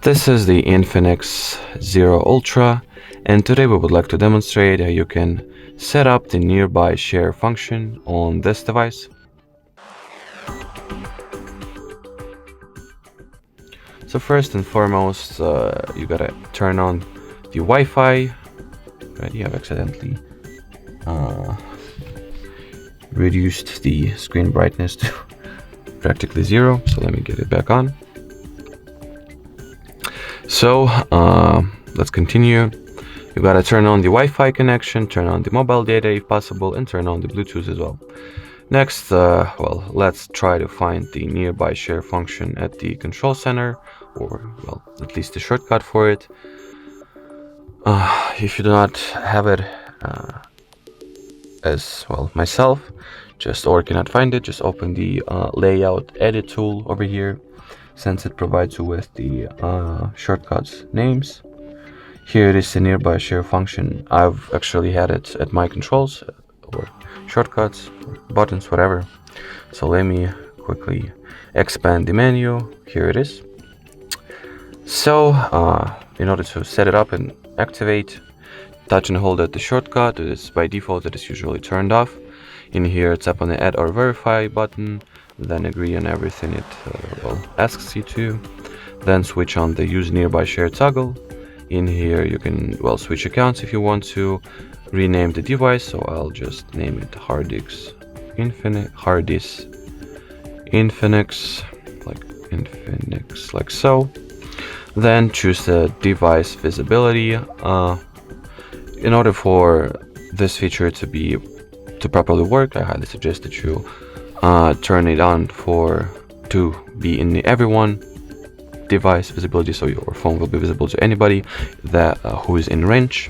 This is the Infinix Zero Ultra, and today we would like to demonstrate how you can set up the nearby share function on this device. So first and foremost, you gotta turn on the Wi-Fi. Right, I've accidentally reduced the screen brightness to practically zero, so let me get it back on. So let's continue. You gotta turn on the Wi-Fi connection, turn on the mobile data if possible, and turn on the Bluetooth as well. Next, let's try to find the nearby share function at the control center, or at least the shortcut for it. If you do not have it as well myself, or cannot find it, just open the layout edit tool over here, since it provides you with the shortcuts names. Here it is, the nearby share function. I've actually had it at my controls or shortcuts, or buttons, whatever. So let me quickly expand the menu. Here it is. So in order to set it up and activate, touch and hold at the shortcut. It is by default, it is usually turned off. In here, tap on the add or verify button, then agree on everything it asks you to. Then switch on the use nearby share toggle. In here you can switch accounts if you want to. Rename the device, so I'll just name it HardDisk Infinix, like so. Then choose the device visibility. In order for this feature to properly work, I highly suggest that you turn it on to be in the everyone device visibility, so your phone will be visible to anybody who is in range.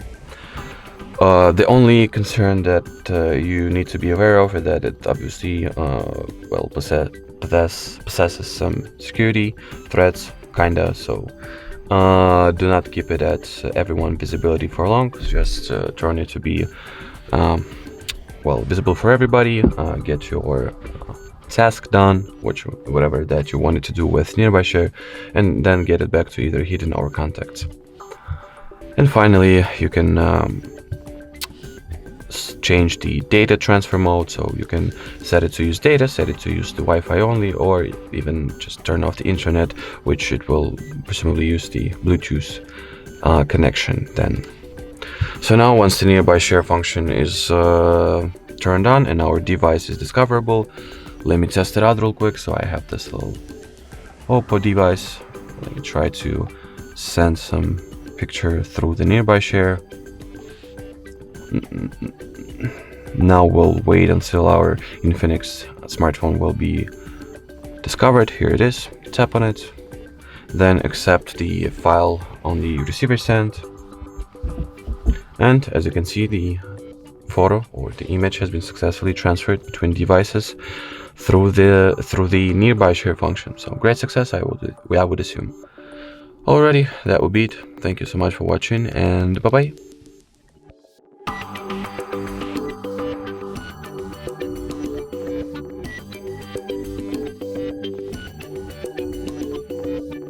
The only concern that you need to be aware of is that it obviously possesses some security threats, kinda. So do not keep it at everyone visibility for long. Just turn it to be visible for everybody. Get your task done, whatever that you wanted to do with nearby share, and then get it back to either hidden or contacts. And finally, you can change the data transfer mode, so you can set it to use data, set it to use the Wi-Fi only, or even just turn off the internet, which it will presumably use the Bluetooth connection then. So now, once the nearby share function is turned on and our device is discoverable, let me test it out real quick. So I have this little Oppo device. Let me try to send some picture through the nearby share. Now we'll wait until our Infinix smartphone will be discovered. Here it is. Tap on it, then accept the file on the receiver send, and as you can see, the photo or the image has been successfully transferred between devices through the nearby share function. So great success, I would assume. Alrighty, that would be it. Thank you so much for watching, and bye bye.